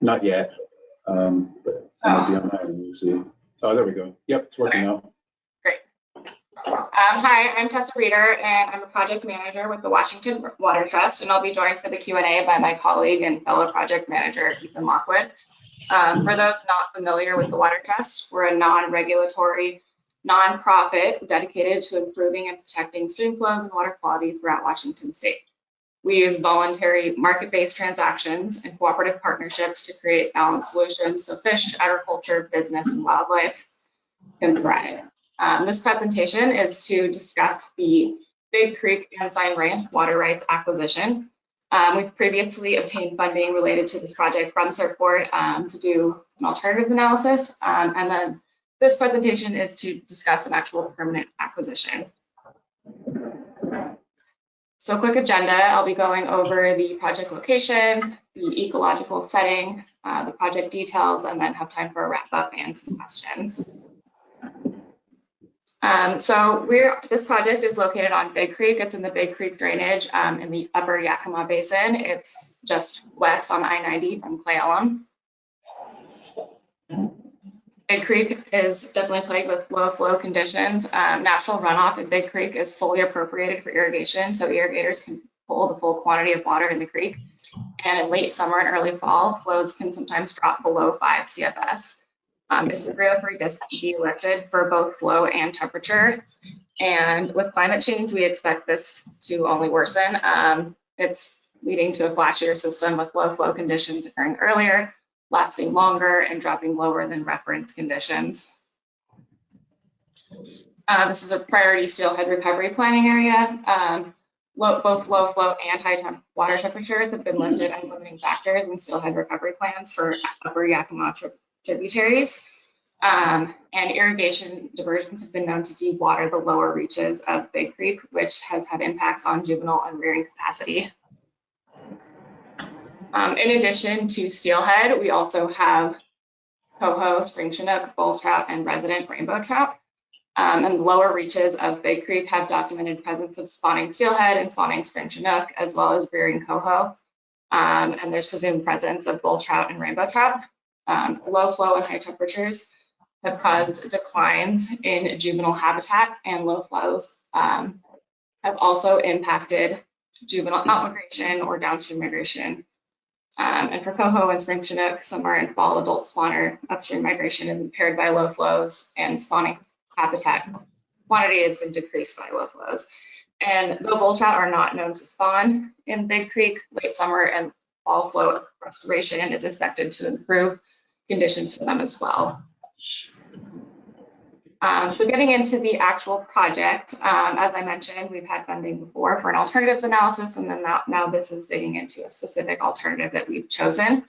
Not yet, but I might be on that one. We'll see. Oh, there we go. Yep, it's working now. Great. Hi, I'm Tessa Reeder, and I'm a project manager with the Washington Water Trust, and I'll be joined for the Q&A by my colleague and fellow project manager, Ethan Lockwood. For those not familiar with the Water Trust, we're a non-regulatory nonprofit dedicated to improving and protecting stream flows and water quality throughout Washington state. We use voluntary market-based transactions and cooperative partnerships to create balanced solutions so fish, agriculture, business, and wildlife can thrive. This presentation is to discuss the Big Creek Ensign Ranch water rights acquisition. We've previously obtained funding related to this project from Surf Board to do an alternatives analysis. And then this presentation is to discuss an actual permanent acquisition. So quick agenda, I'll be going over the project location, the ecological setting, the project details, and then have time for a wrap up and some questions. This project is located on Big Creek. It's in the Big Creek drainage in the upper Yakima Basin. It's just west on I-90 from Clay Ellum. Big Creek is definitely plagued with low flow conditions. Natural runoff in Big Creek is fully appropriated for irrigation, so irrigators can pull the full quantity of water in the creek. And in late summer and early fall, flows can sometimes drop below 5 CFS. This is 303 delisted for both flow and temperature. And with climate change, we expect this to only worsen. It's leading to a flashier system with low flow conditions occurring earlier, lasting longer, and dropping lower than reference conditions. This is a priority steelhead recovery planning area. Both low flow and high water temperatures have been listed as limiting factors in steelhead recovery plans for upper Yakima tributaries. And irrigation diversions have been known to dewater the lower reaches of Big Creek, which has had impacts on juvenile and rearing capacity. In addition to steelhead, we also have coho, spring chinook, bull trout, and resident rainbow trout. And the lower reaches of Big Creek have documented presence of spawning steelhead and spawning spring chinook, as well as rearing coho. And there's presumed presence of bull trout and rainbow trout. Low flow and high temperatures have caused declines in juvenile habitat, and low flows have also impacted juvenile outmigration or downstream migration. And for coho and spring chinook, summer and fall adult spawner upstream migration is impaired by low flows, and spawning habitat quantity has been decreased by low flows. And though bull trout are not known to spawn in Big Creek, late summer and fall flow restoration is expected to improve conditions for them as well. So getting into the actual project, as I mentioned, we've had funding before for an alternatives analysis, and then now this is digging into a specific alternative that we've chosen.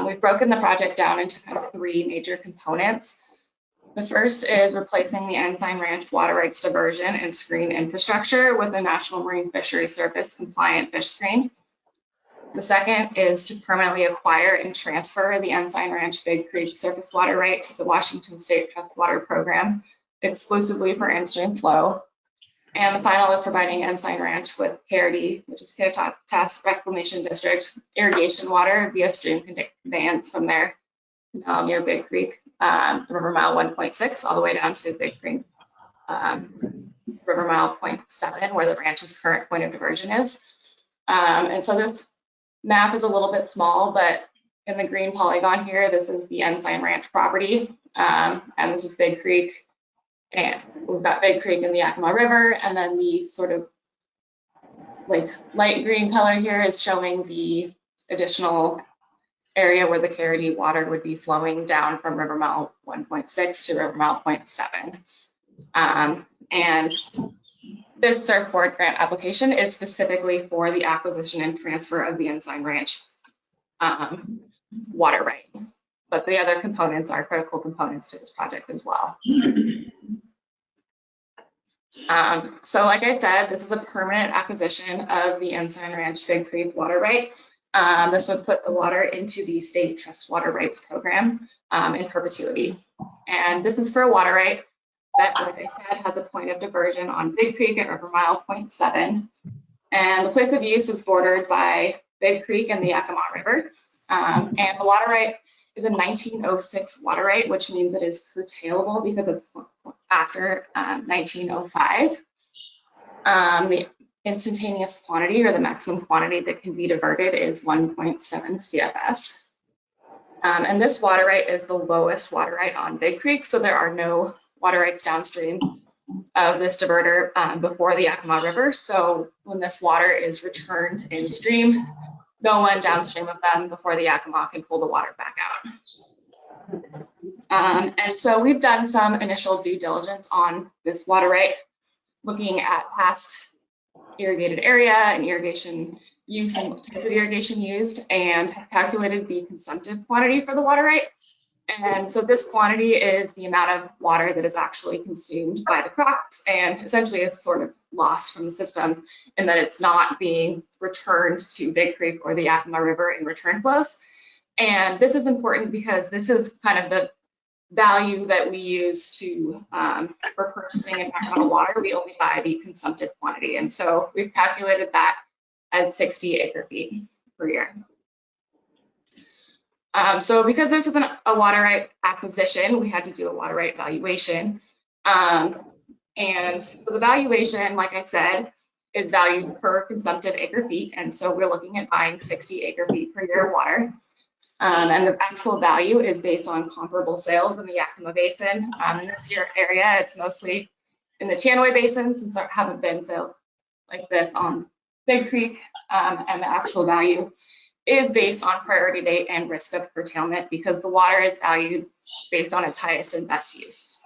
We've broken the project down into kind of 3 major components. The first is replacing the Ensign Ranch water rights diversion and screen infrastructure with a National Marine Fisheries Service compliant fish screen. The second is to permanently acquire and transfer the Ensign Ranch Big Creek surface water right to the Washington State Trust Water Program exclusively for in-stream flow. And the final is providing Ensign Ranch with KRD, which is Kittitas Reclamation District, irrigation water via stream conveyance from their canal near Big Creek, River Mile 1.6, all the way down to Big Creek, River Mile 0.7, where the ranch's current point of diversion is. And so this map is a little bit small, but in the green polygon here, this is the Ensign Ranch property, and this is Big Creek, and we've got Big Creek in the Yakima River, and then the sort of like light green color here is showing the additional area where the KRD water would be flowing down from River Mile 1.6 to River Mile 0.7. And this Surf Board grant application is specifically for the acquisition and transfer of the Ensign Ranch water right. But the other components are critical components to this project as well. So like I said, this is a permanent acquisition of the Ensign Ranch Big Creek water right. This would put the water into the State Trust Water Rights Program in perpetuity. And this is for a water right that, like I said, has a point of diversion on Big Creek at River Mile 0.7. And the place of use is bordered by Big Creek and the Yakima River. And the water right is a 1906 water right, which means it is curtailable because it's after 1905. The instantaneous quantity, or the maximum quantity that can be diverted, is 1.7 CFS. And this water right is the lowest water right on Big Creek, so there are no water rights downstream of this diverter before the Yakima River. So when this water is returned in stream, no one downstream of them before the Yakima can pull the water back out. And so we've done some initial due diligence on this water right, looking at past irrigated area and irrigation use and type of irrigation used, and have calculated the consumptive quantity for the water right. And so this quantity is the amount of water that is actually consumed by the crops, and essentially is sort of lost from the system in that it's not being returned to Big Creek or the Yakima River in return flows. And this is important because this is kind of the value that we use to for purchasing environmental water. We only buy the consumptive quantity, and so we've calculated that as 60 acre-feet per year. So because this isn't a water right acquisition, we had to do a water right valuation. And so the valuation, like I said, is valued per consumptive acre-feet, and so we're looking at buying 60 acre-feet per year of water. And the actual value is based on comparable sales in the Yakima Basin. In this area, it's mostly in the Channaway Basin, since there haven't been sales like this on Big Creek, and the actual value is based on priority date and risk of curtailment, because the water is valued based on its highest and best use.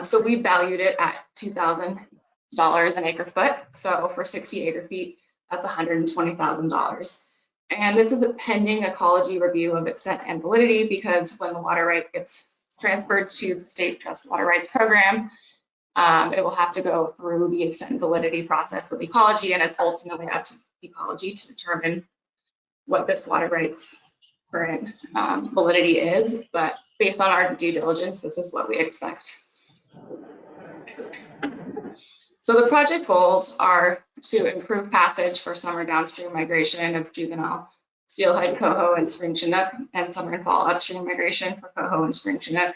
So we valued it at $2,000 an acre foot. So for 60 acre feet, that's $120,000. And this is a pending ecology review of extent and validity, because when the water right gets transferred to the State Trust Water Rights Program, it will have to go through the extent and validity process with ecology, and it's ultimately up to ecology to determine what this water rights current validity is. But based on our due diligence, this is what we expect. So the project goals are to improve passage for summer downstream migration of juvenile steelhead, coho, and spring chinook, and summer and fall upstream migration for coho and spring chinook,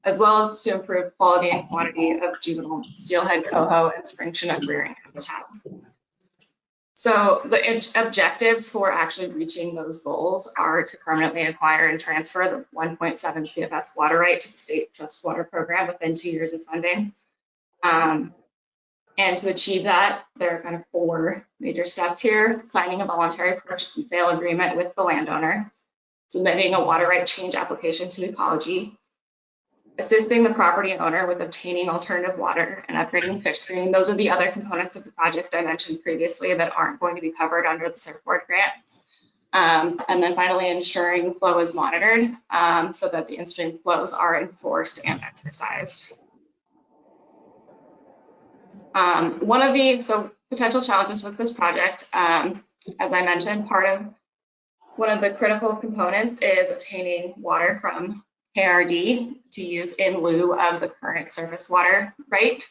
as well as to improve quality and quantity of juvenile steelhead, coho, and spring chinook rearing habitat. So the objectives for actually reaching those goals are to permanently acquire and transfer the 1.7 CFS water right to the State Trust Water Program within 2 years of funding. And to achieve that, there are kind of 4 major steps here: signing a voluntary purchase and sale agreement with the landowner, submitting a water right change application to ecology, assisting the property owner with obtaining alternative water, and upgrading fish screen. Those are the other components of the project I mentioned previously that aren't going to be covered under the surfboard grant. And then finally, ensuring flow is monitored so that the in-stream flows are enforced and exercised. One of the potential challenges with this project, as I mentioned, one of the critical components is obtaining water from KRD to use in lieu of the current surface water right.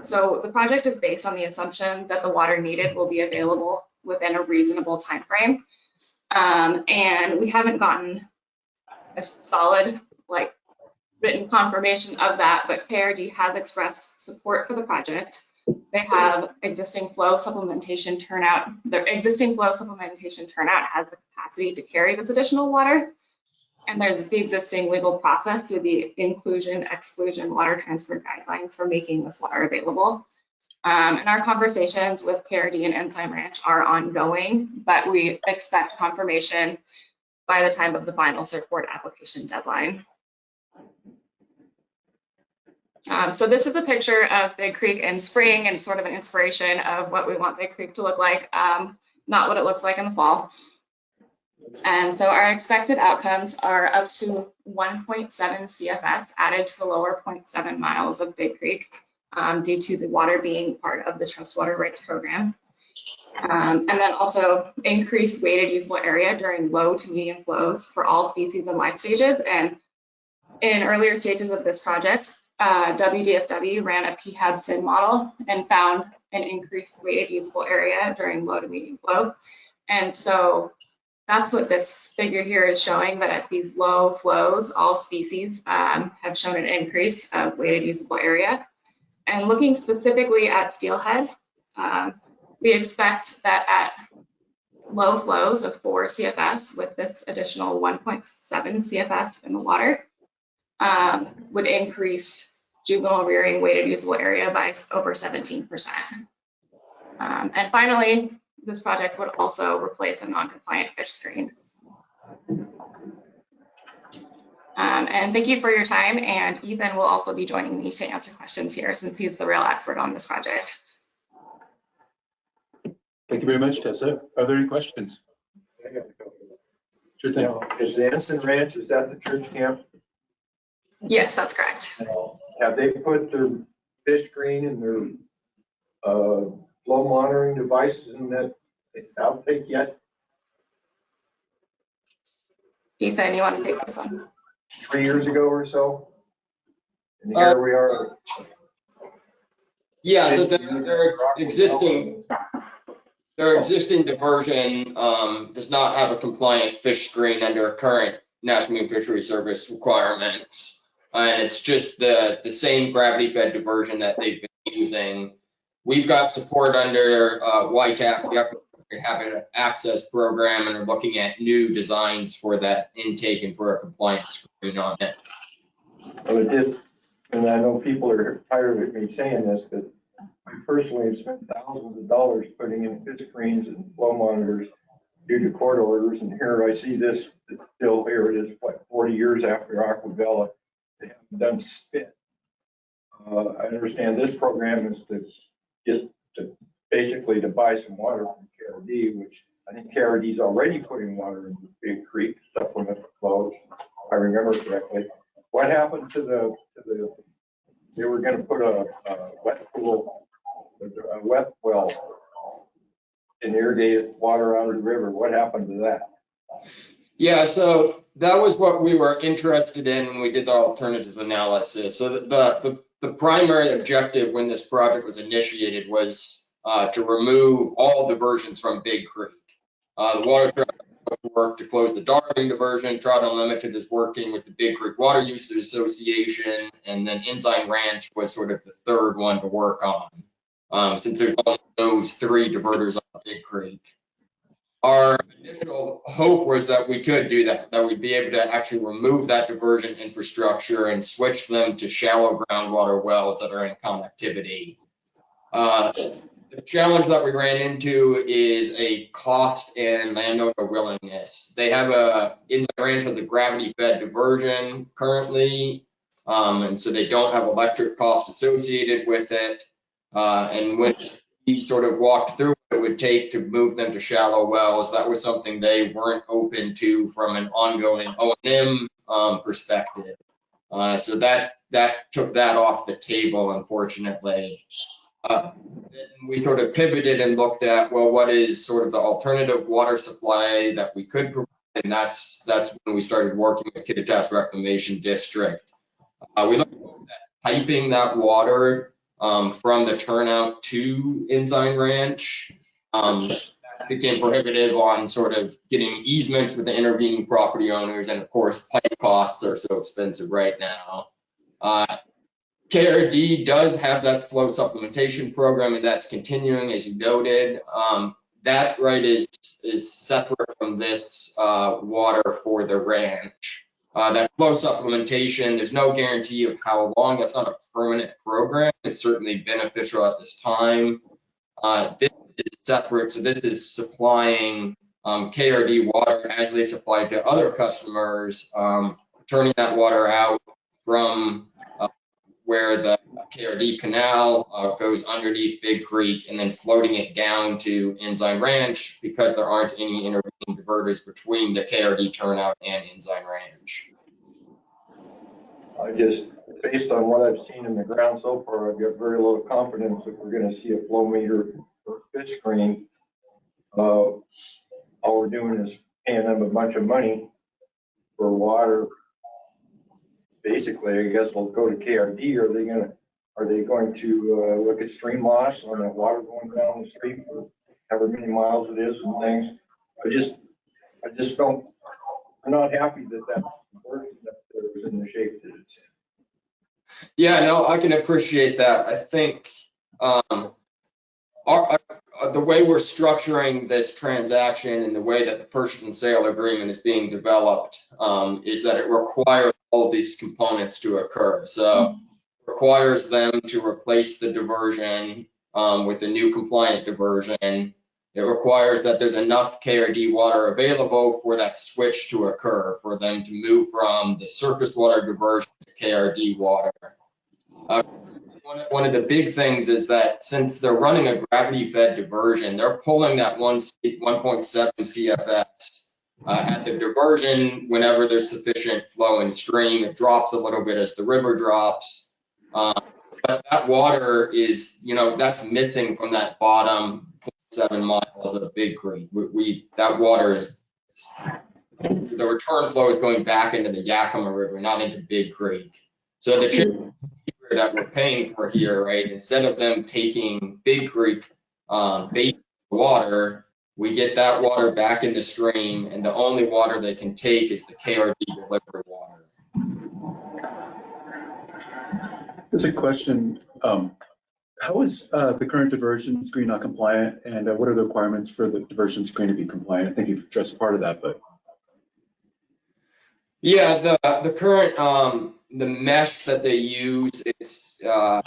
So the project is based on the assumption that the water needed will be available within a reasonable time frame. And we haven't gotten a solid written confirmation of that, but KRD has expressed support for the project. They have existing flow supplementation turnout. Their existing flow supplementation turnout has the capacity to carry this additional water. And there's the existing legal process through the inclusion-exclusion water transfer guidelines for making this water available. And our conversations with KRD and Ensign Ranch are ongoing, but we expect confirmation by the time of the final surfboard application deadline. So this is a picture of Big Creek in spring and sort of an inspiration of what we want Big Creek to look like, not what it looks like in the fall. And so our expected outcomes are up to 1.7 CFS added to the lower 0.7 miles of Big Creek due to the water being part of the Trust Water Rights Program. And then also increased weighted usable area during low to medium flows for all species and life stages. And in earlier stages of this project, WDFW ran a PHAB SIN model and found an increased weighted usable area during low to medium flow. And so That's what this figure here is showing, that at these low flows, all species have shown an increase of weighted usable area. And looking specifically at steelhead, we expect that at low flows of 4 CFS with this additional 1.7 CFS in the water would increase juvenile rearing weighted usable area by over 17%. And finally, this project would also replace a non-compliant fish screen. And thank you for your time. And Ethan will also be joining me to answer questions here since he's the real expert on this project. Thank you very much, Tessa. Are there any questions? Sure thing. Now, is the Ensign Ranch, is that the church camp? Yes, that's correct. Have they put their fish screen and their flow monitoring devices in that outtake yet? Ethan, you want to take this one? 3 years ago or so? And here we are. Yeah, so their existing diversion does not have a compliant fish screen under current National Marine Fisheries Service requirements. And it's just the same gravity fed diversion that they've been using. We've got support under YTAP, the Upper Habitat Access Program, and are looking at new designs for that intake and for a compliant screen on it. Well, it did, and I know people are tired of me saying this, but I personally have spent thousands of dollars putting in fish screens and flow monitors due to court orders, and here I see this still here. It is what, 40 years after Aquavella, they haven't done spit. I understand this program is to get to basically to buy some water from KRD, which I think KRD is already putting water in the Big Creek to supplement the flows, if I remember correctly. What happened to the they were going to put a wet pool, a wet well and irrigate water out of the river. What happened to that? Yeah, so that was what we were interested in when we did the alternatives analysis. So the primary objective when this project was initiated was to remove all diversions from Big Creek. The water work to close the Darling diversion. Trout Unlimited is working with the Big Creek Water Users Association, and then Ensign Ranch was sort of the third one to work on, since there's only those 3 diverters on Big Creek. Our initial hope was that we could do that we'd be able to actually remove that diversion infrastructure and switch them to shallow groundwater wells that are in connectivity. The challenge that we ran into is a cost and landowner willingness. They have Ensign Ranch has a gravity fed diversion currently, and so they don't have electric cost associated with it. And when we sort of walked through what it would take to move them to shallow wells, that was something they weren't open to from an ongoing O&M perspective. So that took that off the table, unfortunately. We sort of pivoted and looked at, well, what is sort of the alternative water supply that we could provide, and that's when we started working with Kittitas Reclamation District. We looked at piping that water from the turnout to Ensign Ranch. That became prohibitive on sort of getting easements with the intervening property owners, and of course, pipe costs are so expensive right now. KRD does have that flow supplementation program, and that's continuing, as you noted. That right is separate from this water for the ranch. That flow supplementation, there's no guarantee of how long. That's not a permanent program. It's certainly beneficial at this time. This is separate, so this is supplying KRD water as they supply to other customers, turning that water out from where the KRD canal goes underneath Big Creek and then floating it down to Ensign Ranch because there aren't any intervening diverters between the KRD turnout and Ensign Ranch. I just, based on what I've seen in the ground so far, I've got very little confidence that we're going to see a flow meter or fish screen. All we're doing is paying them a bunch of money for water. Basically, I guess they'll go to KRD. Are they going to look at stream loss on the water going down the street for however many miles it is and things? I just don't, I'm not happy that that version up there was in the shape that it's in. Yeah, no, I can appreciate that. I think the way we're structuring this transaction and the way that the purchase and sale agreement is being developed is that it requires all of these components to occur. So it requires them to replace the diversion with a new compliant diversion. It requires that there's enough KRD water available for that switch to occur, for them to move from the surface water diversion to KRD water. One of the big things is that since they're running a gravity-fed diversion, they're pulling that 1.7 CFS at the diversion whenever there's sufficient flow in stream. It drops a little bit as the river drops. But that water is, that's missing from that bottom 0.7 miles of Big Creek. That water is, the return flow is going back into the Yakima River, not into Big Creek. So the that we're paying for here, right? Instead of them taking Big Creek base water, we get that water back in the stream, and the only water they can take is the KRD delivered water. There's a question. How is the current diversion screen not compliant, and what are the requirements for the diversion screen to be compliant? I think you've addressed part of that, but. Yeah, the current the mesh that they use, it's not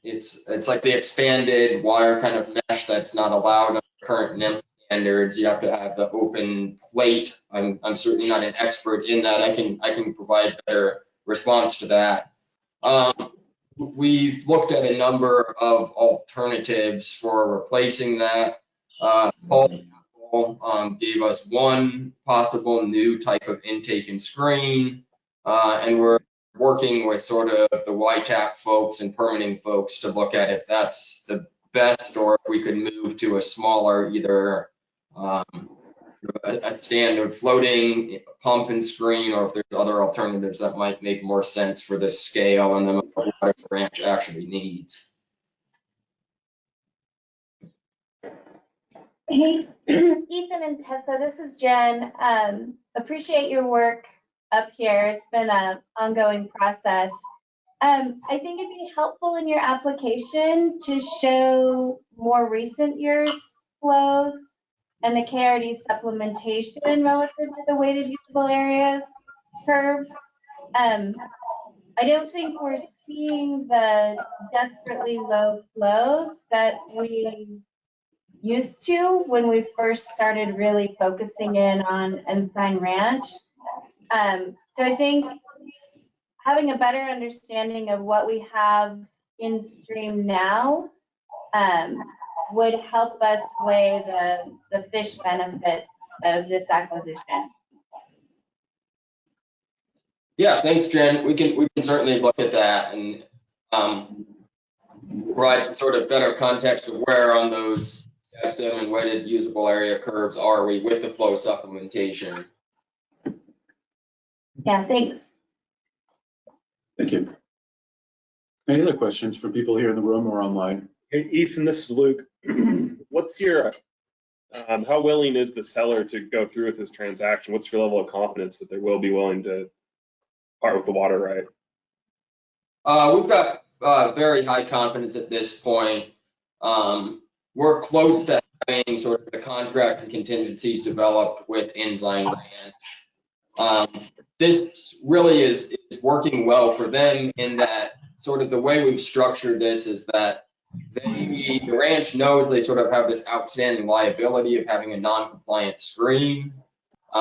it's like the expanded wire kind of mesh that's not allowed under current NIM standards. You have to have the open plate. I'm certainly not an expert in that. I can provide better response to that. We've looked at a number of alternatives for replacing that. Gave us one possible new type of intake and screen, and we're working with sort of the YTAP folks and permitting folks to look at if that's the best, or if we could move to a smaller, either a standard floating pump and screen, or if there's other alternatives that might make more sense for this scale and then what the branch actually needs. Hey, Ethan and Tessa, this is Jen. Appreciate your work up here. It's been an ongoing process. I think it'd be helpful in your application to show more recent years flows and the KRD supplementation relative to the weighted usable areas curves. I don't think we're seeing the desperately low flows that we used to when we first started really focusing in on Ensign Ranch. So I think having a better understanding of what we have in stream now would help us weigh the fish benefits of this acquisition. Yeah, thanks, Jen. We can certainly look at that and provide some sort of better context of where on those F7 weighted usable area curves are we with the flow supplementation. Yeah, thanks. Thank you. Any other questions from people here in the room or online? Hey, Ethan, this is Luke. What's your, how willing is the seller to go through with this transaction? What's your level of confidence that they will be willing to part with the water right? We've got very high confidence at this point. We're close to having sort of the contract and contingencies developed with Ensign Ranch. This really is working well for them in that sort of the way we've structured this is that the ranch knows they sort of have this outstanding liability of having a non-compliant screen.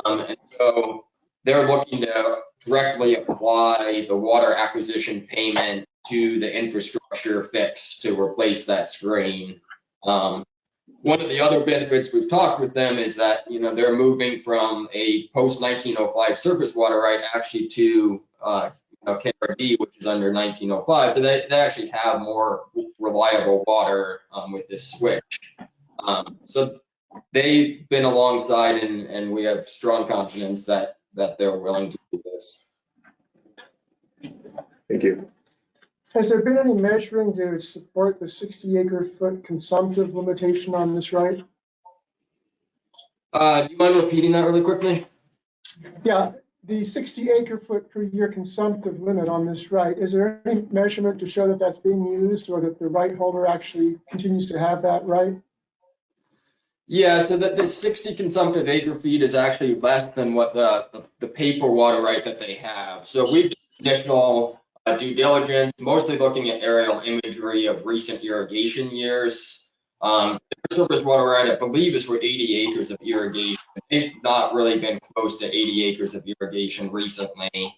And so they're looking to directly apply the water acquisition payment to the infrastructure fix to replace that screen. One of the other benefits we've talked with them is that, they're moving from a post-1905 surface water right actually to KRD, which is under 1905. So they actually have more reliable water with this switch. So they've been alongside and we have strong confidence that they're willing to do this. Thank you. Has there been any measuring to support the 60 acre foot consumptive limitation on this right? Do you mind repeating that really quickly? Yeah, the 60 acre foot per year consumptive limit on this right, is there any measurement to show that that's being used or that the right holder actually continues to have that right? Yeah, so that the 60 consumptive acre feet is actually less than what the paper water right that they have. So we've done initial due diligence, mostly looking at aerial imagery of recent irrigation years. The surface water right, I believe, is for 80 acres of irrigation. They've not really been close to 80 acres of irrigation recently.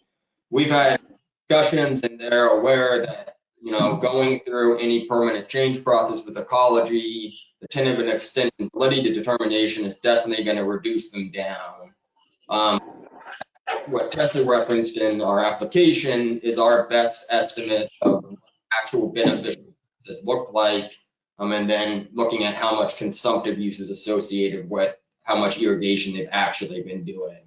We've had discussions and they're aware that, you know, going through any permanent change process with ecology, the tentative extension validity determination is definitely going to reduce them down. What Tessa referenced in our application is our best estimate of what actual beneficial uses look like, and then looking at how much consumptive use is associated with how much irrigation they've actually been doing.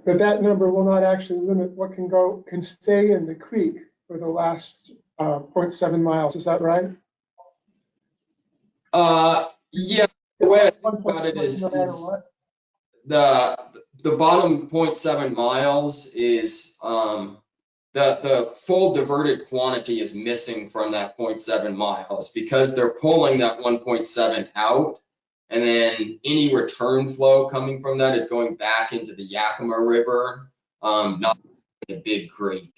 But that number will not actually limit what can stay in the creek for the last 0.7 miles, is that right? Yeah, the way I think about it 1.7 is no matter what? the bottom 0.7 miles is the full diverted quantity is missing from that 0.7 miles because they're pulling that 1.7 out, and then any return flow coming from that is going back into the Yakima River, not in a big creek.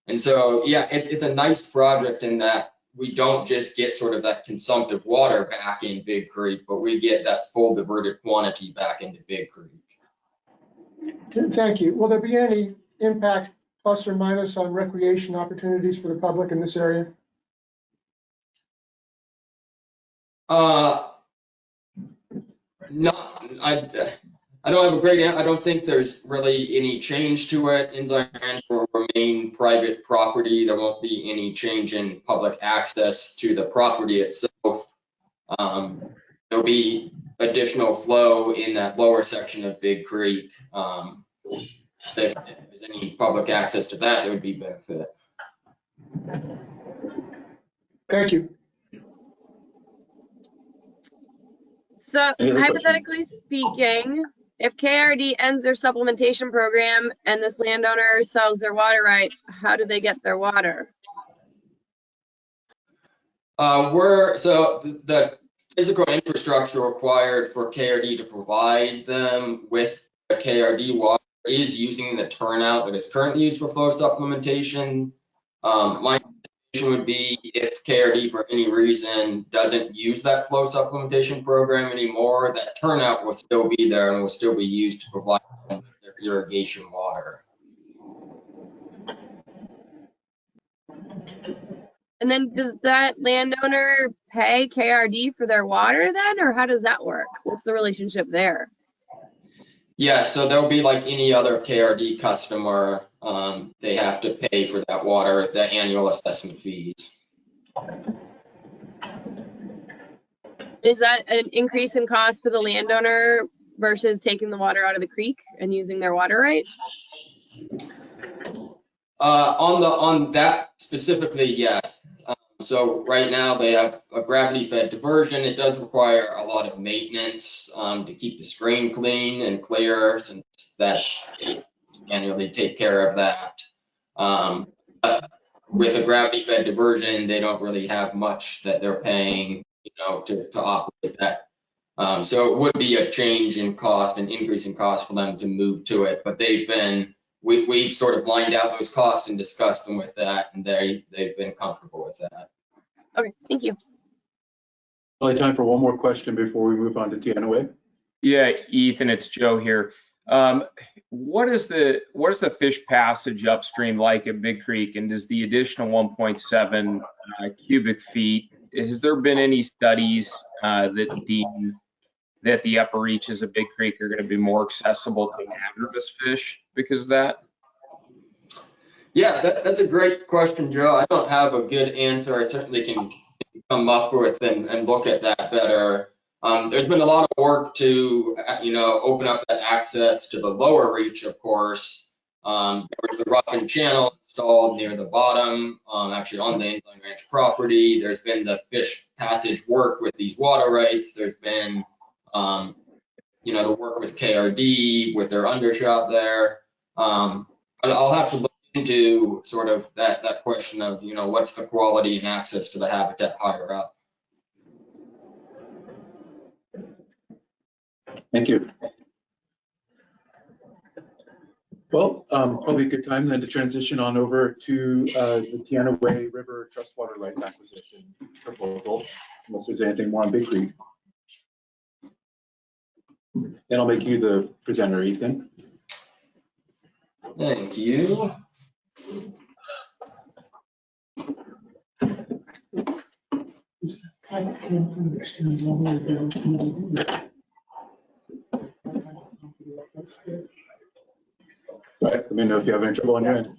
And so, yeah, it's a nice project in that we don't just get sort of that consumptive water back in Big Creek, but we get that full diverted quantity back into Big Creek. Thank you. Will there be any impact, plus or minus, on recreation opportunities for the public in this area? I don't have a great answer. I don't think there's really any change to it. Ensign Ranch will remain private property. There won't be any change in public access to the property itself. There'll be additional flow in that lower section of Big Creek. If there's any public access to that, it would be benefit. Thank you. So Any other hypothetically speaking, if KRD ends their supplementation program and this landowner sells their water right, how do they get their water? The physical infrastructure required for KRD to provide them with the KRD water is using the turnout that is currently used for flow supplementation. My suggestion would be if KRD for any reason doesn't use that flow supplementation program anymore, that turnout will still be there and will still be used to provide them with their irrigation water. And then does that landowner pay KRD for their water then, or how does that work? What's the relationship there? Yeah, so there'll be like any other KRD customer, they have to pay for that water, the annual assessment fees. Is that an increase in cost for the landowner versus taking the water out of the creek and using their water right? On that specifically, yes. So right now they have a gravity fed diversion. It does require a lot of maintenance to keep the stream clean and clear, since that's annually take care of that. But with a gravity fed diversion, they don't really have much that they're paying, you know, to operate that. So it would be a change in cost, an increase in cost for them to move to it, but we've sort of lined out those costs and discussed them with that, and they've been comfortable with that. Okay, thank you. Only time for one more question before we move on to Tianaway. Yeah, Ethan, it's Joe here. What is the fish passage upstream like at Big Creek, and does the additional 1.7 cubic feet, has there been any studies that deem that the upper reaches of Big Creek are going to be more accessible to hazardous fish because of that? Yeah, that's a great question, Joe. I don't have a good answer. I certainly can come up with and look at that better. There's been a lot of work to, open up that access to the lower reach, of course. There was the roughened channel installed near the bottom, actually on the Ensign Ranch property. There's been the fish passage work with these water rights. There's been you know, to work with KRD, with their undershot there. But I'll have to look into sort of that question of, you know, what's the quality and access to the habitat higher up. Thank you. Well, probably a good time then to transition on over to the Tiana Way River Trust Water Rights Acquisition proposal, unless there's anything more on Big Creek. Then I'll make you the presenter, Ethan. Thank you. All right, let me know if you have any trouble on your end.